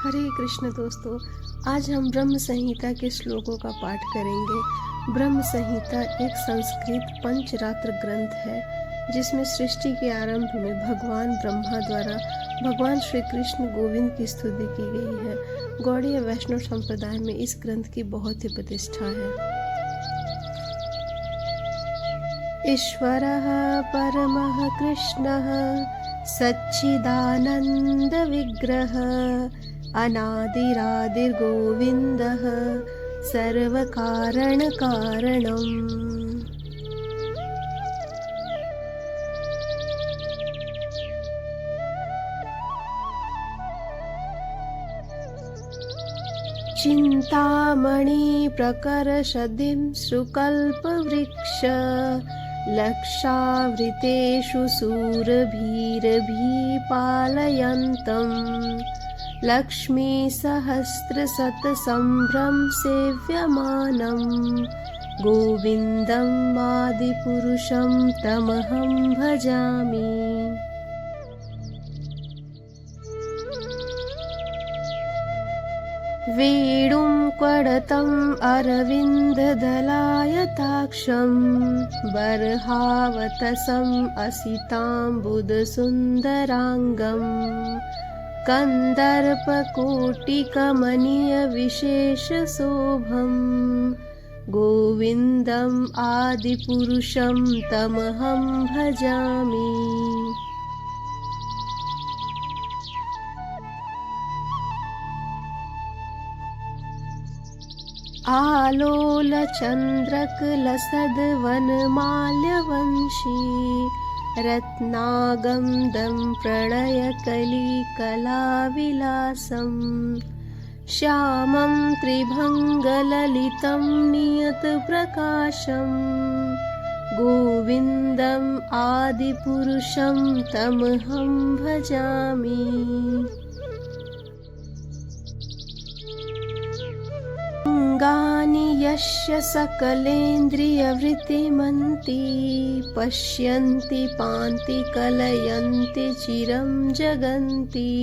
हरे कृष्ण दोस्तों, आज हम ब्रह्म संहिता के श्लोकों का पाठ करेंगे। ब्रह्म संहिता एक संस्कृत पंचरात्र ग्रंथ है जिसमें सृष्टि के आरंभ में भगवान ब्रह्मा द्वारा भगवान श्री कृष्ण गोविंद की स्तुति की गई है। गौड़ीय वैष्णव संप्रदाय में इस ग्रंथ की बहुत ही प्रतिष्ठा है। ईश्वरः परमः कृष्णः सच्चिदानंद विग्रह अनादिरादिर्गोविन्दः सर्वकारणकारणम्। चिन्तामणि प्रकर्षदिं सुकल्पवृक्ष लक्षावृतेषु सूरभीरभिः पालयन्तम् लक्ष्मी सहस्रशतसम्भ्रम सेव्यमानम् गोविन्दम् आदिपुरुषं तमहं भजामि। वेणुं कडतम् अरविन्ददलायताक्षं बर्हावतसम् असिताम्बुदसुन्दराङ्गम् कन्दर्पकोटिकमनीयविशेषशोभम् गोविन्दम् आदिपुरुषं तमहं भजामि। आलोलचन्द्रकलसद्वनमाल्यवंशी रत्नागन्धं प्रणयकलिकलाविलासम् श्यामं त्रिभङ्गललितं नियतप्रकाशम् गोविन्दम् आदिपुरुषं तमहं भजामि। अङ्गानि यस्य सकलेन्द्रियवृत्तिमन्ति पश्यन्ति पान्ति कलयन्ति चिरं जगन्ति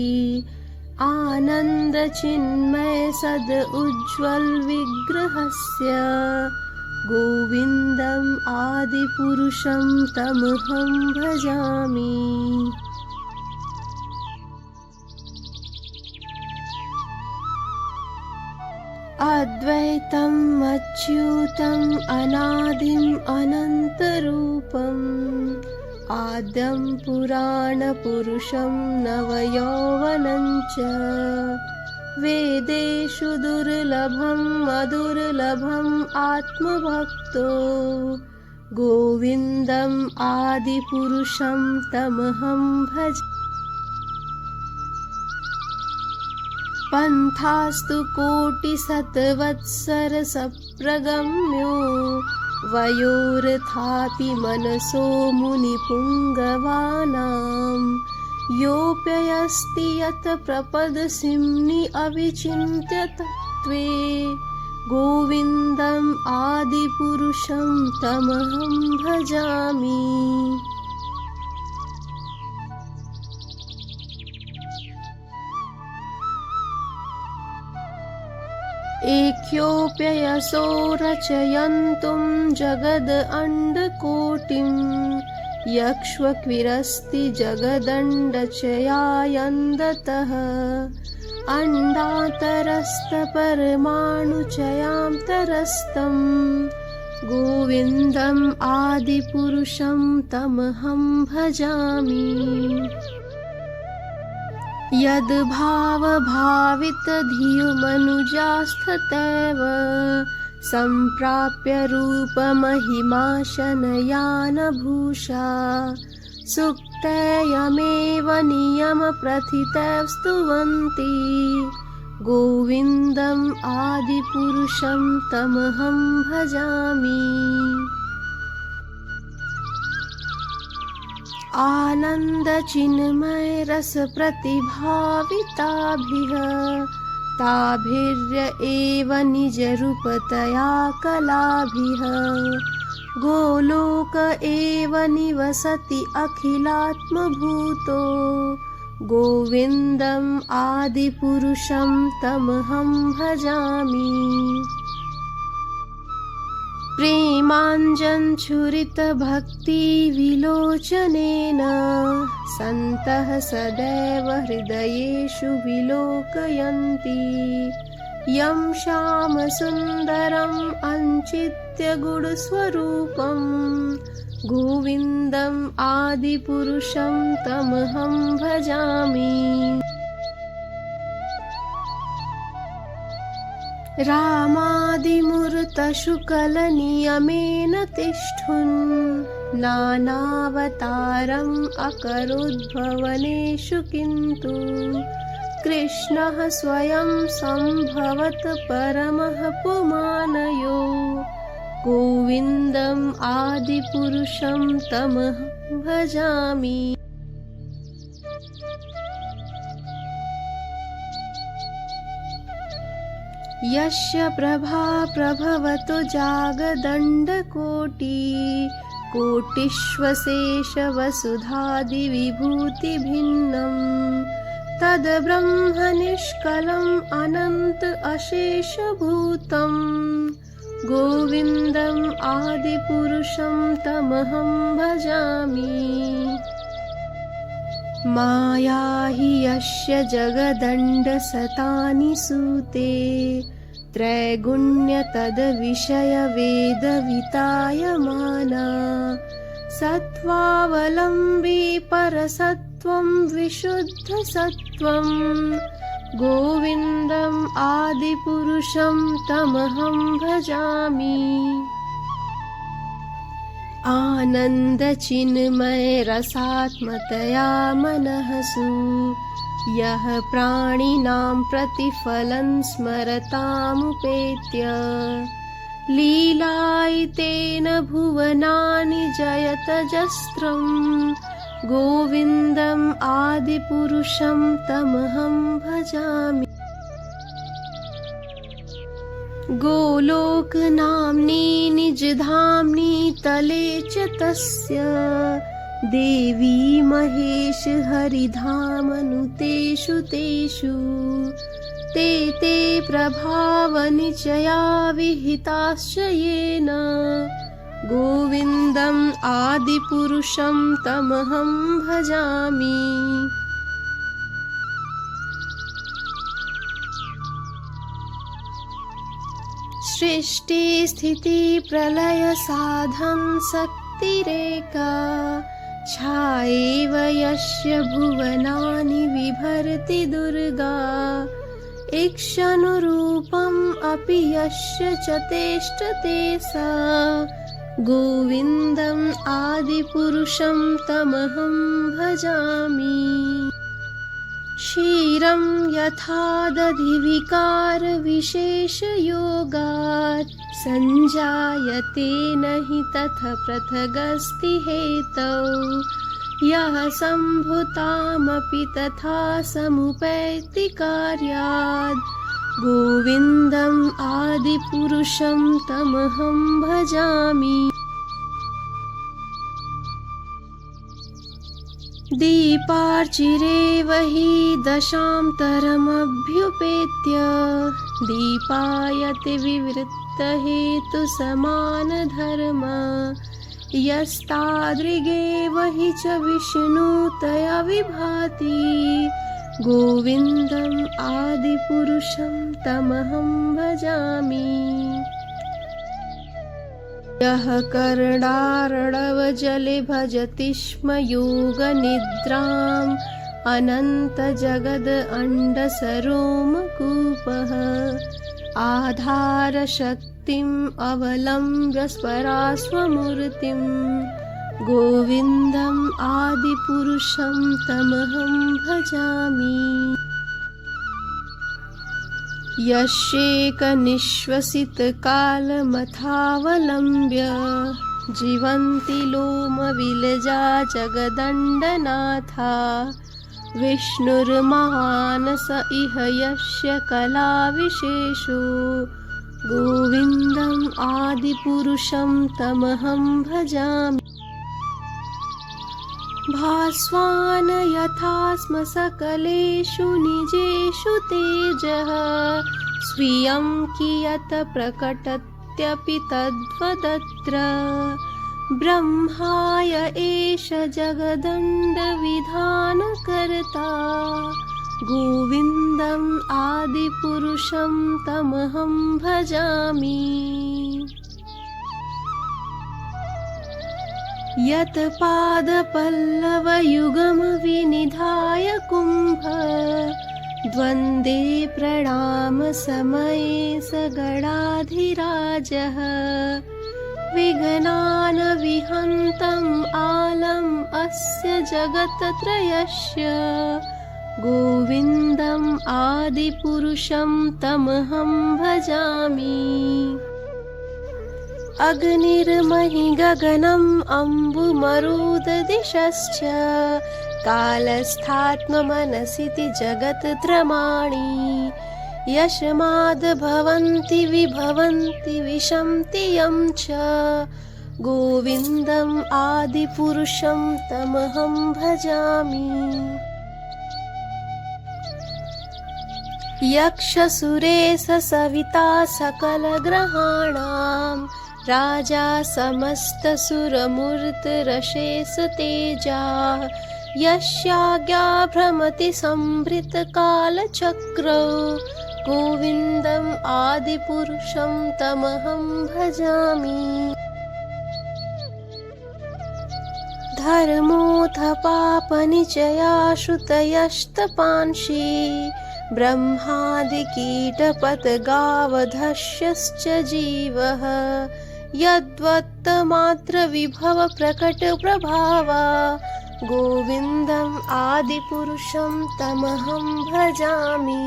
आनन्दचिन्मय सद उज्ज्वल विग्रहस्य गोविन्दम् आदिपुरुषं तमहं भजामि। अद्वैतम् अच्युतम् अनादिम् अनन्तरूपम् आद्यं पुराणपुरुषं नवयौवनं च वेदेषु दुर्लभम् अदुर्लभम् आत्मभक्तो गोविन्दम् आदिपुरुषं तमहं भज। पन्थास्तु कोटिशतवत्सरसप्रगम्यो वयोरथापि मनसो मुनिपुङ्गवानां योऽप्यस्ति यत् प्रपदसिम्नि अविचिन्त्य तत्त्वे गोविन्दम् आदिपुरुषं तमहं भजामि। एख्योऽप्ययसो रचयन्तुं जगद अण्डकोटिं यक्ष्वक्विरस्ति जगदण्डचयायन्दतः अण्डातरस्तपरमाणुचयान्तरस्तं गोविन्दम् आदिपुरुषं तमहं भजामि। यद्भावभावितधियुमनुजास्तथैव सम्प्राप्य रूपमहिमा शनयानभूषा सुक्तयमेव नियमप्रथितैः स्तुवन्ति गोविन्दम् आदिपुरुषं तमहं भजामि। आनन्दचिन्मय रसप्रतिभाविताभिः ताभिर्य एव निजरूपतया कलाभिः गोलोक एव निवसति अखिलात्मभूतो गोविन्दम् आदिपुरुषं तमहं भजामि। प्रेमाञ्जनछुरितभक्तिविलोचनेन सन्तः सदैव हृदयेषु विलोकयन्ति यं श्यामसुन्दरम् अञ्चित्य गुणस्वरूपं गोविन्दम् आदिपुरुषं तमहं भजामि। रामादिमूर्तशुकलनियमेन तिष्ठन् नानावतारम् अकरोद्भवनेषु किन्तु कृष्णः स्वयं सम्भवत परमः पुमानयो गोविन्दम् आदिपुरुषं तमहं भजामि। यस्य प्रभा प्रभवतो कोटिष्वशेषवसुधादिविभूतिभिन्नम् तद्ब्रह्मनिष्कलम् अनन्त अशेषभूतं गोविन्दम् आदिपुरुषं तमहं भजामि। माया हि यस्य जगदण्डशतानि सूते त्रैगुण्य तद्विषयवेदवितायमाना सत्त्वावलम्बी परसत्त्वं विशुद्धसत्त्वं गोविन्दम् आदिपुरुषं तमहं भजामि। आनन्दचिन्मयरसात्मतया मनःसु यः प्राणिनां प्रतिफलं स्मरतामुपेत्य लीलायितेन भुवनानि जयतजस्रं गोविन्दम् आदिपुरुषं तमहं भजामि। गोलोकनाम्नि निजधाम्नि तले च तस्य देवी महेश हरिधामनुतेषु तेषु ते प्रभावनिचया विहिताश्च येन गोविन्दम् आदिपुरुषं तमहं भजामि। सृष्टि स्थिति प्रलय साधन शक्तिरेका छायेव यस्य भुवनानि बिभर्ति दुर्गा ईक्षनुरूपम् अपि यस्य च तिष्ठते सा गोविन्दम् आदिपुरुषं तमहं भजामि। क्षीरं यथा दधिविकारविशेषयोगात् सञ्जायते न हि तथा पृथगस्ति हेतौ यः सम्भुतामपि तथा समुपैति कार्यात् गोविन्दम् आदिपुरुषं तमहं भजामि। दीपार्चिरेव हि दशान्तरमभ्युपेत्य दीपायते विवृत्तहेतुसमानधर्म यस्तादृगेव हि च विष्णुतया विभाति गोविन्दम् आदिपुरुषं तमहं भजामि। यः कर्णार्णवजले भजति स्म योगनिद्राम् अनन्तजगद् अण्डसरोमकूपः आधारशक्तिम् अवलम्ब्य स्वरास्वमूर्तिं गोविन्दम् आदिपुरुषं तमहं भजामि। यस्येकनिश्वसितकालमथावलम्ब्य जीवन्ति लोमविलजा जगदण्डनाथा विष्णुर्महान् स इह यस्य कलाविशेषो गोविन्दम् आदिपुरुषं तमहं भजामि। भास्वान् यथा स्म सकलेषु निजेषु तेजः स्वीयं कियत् प्रकटत्यपि तद्वदत्र ब्रह्माय एष जगदण्डविधानकर्ता गोविन्दम् आदिपुरुषं तमहं भजामि। यत् पादपल्लवयुगमविनिधाय कुम्भ द्वन्द्वे प्रणामसमये स गणाधिराजः विघ्नान् विहन्तम् आलम् अस्य जगत्त्रयस्य गोविन्दम् आदिपुरुषं तमहं भजामि। अग्निर्महि गगनम् अम्बुमरुददिशश्च कालस्थात्ममनसिति जगत्त्रयमाणि यस्माद्भवन्ति विभवन्ति विशन्ति यं च गोविन्दम् आदिपुरुषं तमहं भजामि। यक्षसुरेश सविता सकलग्रहाणां राजा समस्तसुरमूर्तिरशेष तेजा यस्याज्ञा भ्रमति संवृतकालचक्रौ गोविन्दम् आदिपुरुषं तमहं भजामि। धर्मोऽथ पापनिचया श्रुतयस्तपांसि ब्रह्मादिकीटपतगावधश्यश्च जीवः यद्वत्तमात्रविभवप्रकटप्रभावा गोविन्दम् आदिपुरुषं तमहं भजामि।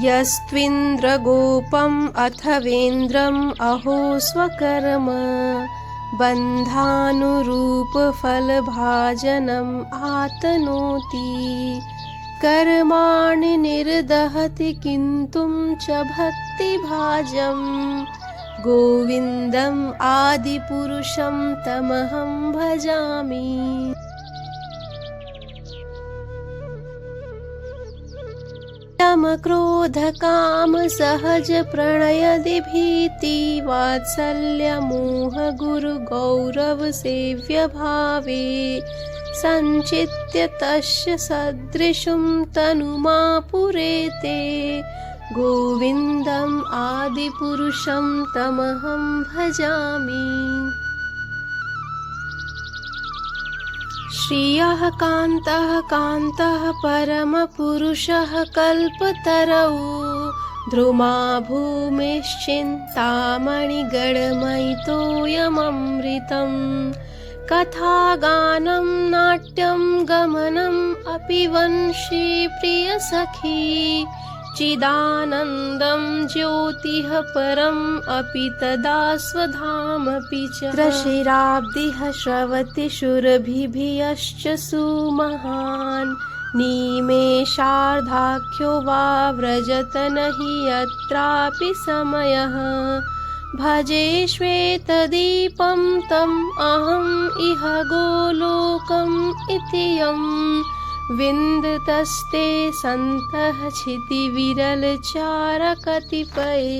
यस्त्विन्द्रगोपम् अथवेन्द्रम् अहो स्वकर्म बन्धानुरूपफलभाजनम् आतनोति कर्माणि निर्दहति किन्तुं च भक्तिभाजम् गोविन्दम् आदिपुरुषं तमहं भजामि। क्रोधकामसहजप्रणयदिभीति वात्सल्यमोहगुरुगौरवसेव्यभावे सञ्चित्य तस्य सदृशं तनुमापुरेते गोविन्दम् आदिपुरुषं तमहं भजामि। श्रियः कान्तः कान्तः परमपुरुषः कल्पतरौ ध्रुमा भूमिश्चिन्तामणिगणमयितोऽयममृतम् कथागानं नाट्यं गमनम् अपि वंशी प्रियसखी चिदानन्दं ज्योतिः परम् अपि तदा स्वधामपि च त्रशिराब्धिः श्रवति शूरभिभियश्च सुमहान् निमेषार्धाख्यो वा व्रजत न हि यत्रापि समयः भजे श्वेतदीपं तम् अहम् इह गोलोकम् इति यम् विन्दतस्ते सन्तः क्षितिविरलचारकतिपये।